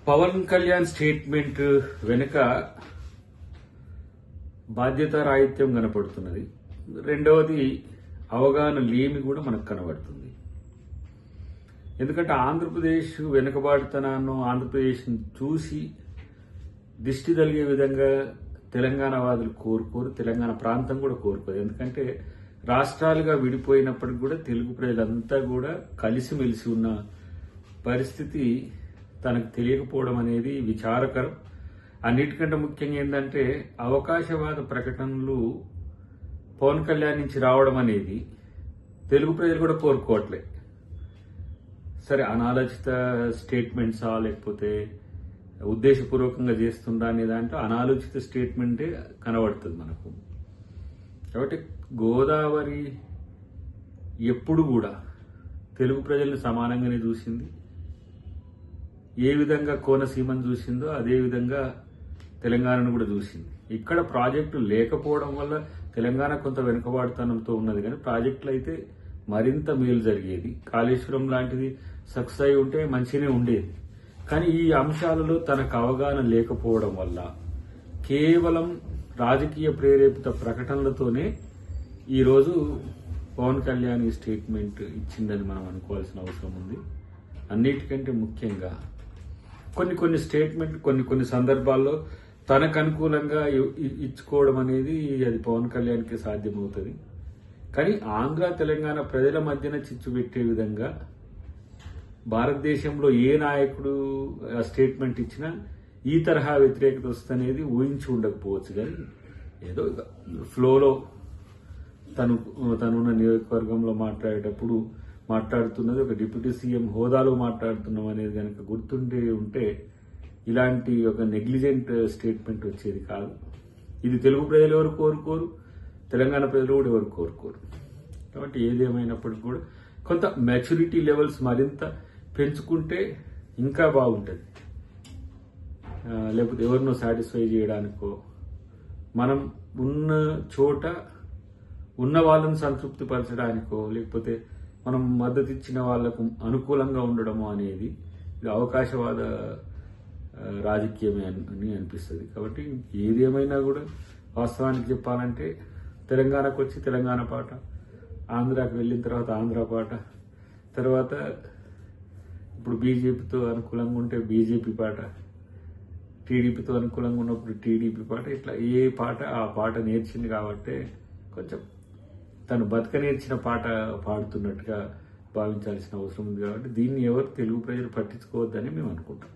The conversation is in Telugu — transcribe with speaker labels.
Speaker 1: పవన్ కళ్యాణ్ స్టేట్మెంట్ వెనుక బాధ్యతారాహిత్యం కనపడుతున్నది. రెండవది అవగాహన లేమి కూడా మనకు కనబడుతుంది. ఎందుకంటే ఆంధ్రప్రదేశ్ వెనుకబాటుతనాన్ని ఆంధ్రప్రదేశ్ చూసి దిష్టి తగిలే విధంగా తెలంగాణ వాదులు కోరుకోరు, తెలంగాణ ప్రాంతం కూడా కోరుకోరు. ఎందుకంటే రాష్ట్రాలుగా విడిపోయినప్పటికి కూడా తెలుగు ప్రజలంతా కూడా కలిసిమెలిసి ఉన్న పరిస్థితి తనకు తెలియకపోవడం అనేది విచారకరం. అన్నిటికంటే ముఖ్యంగా ఏంటంటే అవకాశవాద ప్రకటనలు పవన్ కళ్యాణ్ నుంచి రావడం అనేది తెలుగు ప్రజలు కూడా కోరుకోవట్లే. సరే, అనాలోచిత స్టేట్మెంట్సా లేకపోతే ఉద్దేశపూర్వకంగా చేస్తుందా అనే దాంట్లో అనాలోచిత స్టేట్మెంటే కనబడుతుంది మనకు. కాబట్టి గోదావరి ఎప్పుడు కూడా తెలుగు ప్రజల్ని సమానంగానే చూసింది. ఏ విధంగా కోనసీమను చూసిందో అదే విధంగా తెలంగాణను కూడా చూసింది. ఇక్కడ ప్రాజెక్టు లేకపోవడం వల్ల తెలంగాణ కొంత వెనుకబాటుతనంతో ఉన్నది, కానీ ప్రాజెక్టులు అయితే మరింత మేలు జరిగేది. కాళేశ్వరం లాంటిది సక్సెస్ అయి ఉంటే మంచిగానే ఉండేది. కానీ ఈ అంశాలలో తనకు అవగాహన లేకపోవడం వల్ల కేవలం రాజకీయ ప్రేరేపిత ప్రకటనలతోనే ఈరోజు పవన్ కళ్యాణ్ ఈ స్టేట్మెంట్ ఇచ్చిందని మనం అనుకోవాల్సిన అవసరం ఉంది. అన్నిటికంటే ముఖ్యంగా కొన్ని స్టేట్మెంట్ కొన్ని సందర్భాల్లో తనకు అనుకూలంగా ఇచ్చుకోవడం అనేది అది పవన్ కళ్యాణ్కి సాధ్యమవుతుంది. కానీ ఆంధ్ర తెలంగాణ ప్రజల మధ్యన చిచ్చు పెట్టే విధంగా భారతదేశంలో ఏ నాయకుడు స్టేట్మెంట్ ఇచ్చినా ఈ తరహా వ్యతిరేకత వస్తనేది ఊహించి ఉండకపోవచ్చు. కానీ ఏదో ఫ్లోలో తనున్న నియోజకవర్గంలో మాట్లాడేటప్పుడు మాట్లాడుతున్నది ఒక డిప్యూటీ సీఎం హోదాలో మాట్లాడుతున్నాం అనేది కనుక గుర్తుండే ఉంటే ఇలాంటి ఒక నెగ్లిజెంట్ స్టేట్మెంట్ వచ్చేది కాదు. ఇది తెలుగు ప్రజలు ఎవరు కోరుకోరు, తెలంగాణ ప్రజలు కూడా ఎవరు కోరుకోరు. కాబట్టి ఏదేమైనప్పటికీ కూడా కొంత మెచ్యూరిటీ లెవెల్స్ మరింత పెంచుకుంటే ఇంకా బాగుంటుంది. లేకపోతే ఎవరినో సాటిస్ఫై చేయడానికో మనం ఉన్న చోట ఉన్న వాళ్ళని సంతృప్తి పరచడానికో లేకపోతే మనం మద్దతు ఇచ్చిన వాళ్లకు అనుకూలంగా ఉండడము అనేది ఇది అవకాశవాద రాజకీయమే అని అనిపిస్తుంది. కాబట్టి ఏదేమైనా కూడా వాస్తవానికి చెప్పాలంటే తెలంగాణకు వచ్చి తెలంగాణ పాట, ఆంధ్రాకి వెళ్ళిన తర్వాత ఆంధ్ర పాట, తర్వాత ఇప్పుడు బీజేపీతో అనుకూలంగా ఉంటే బీజేపీ పాట, టీడీపీతో అనుకూలంగా ఉన్నప్పుడు టీడీపీ పాట, ఇట్లా ఏ పాట ఆ పాట నేర్చింది కాబట్టి కొంచెం తను బతక నేర్చిన పాట పాడుతున్నట్టుగా భావించాల్సిన అవసరం ఉంది. కాబట్టి దీన్ని ఎవరు తెలుగు ప్రజలు పట్టించుకోవద్దని మేము అనుకుంటాం.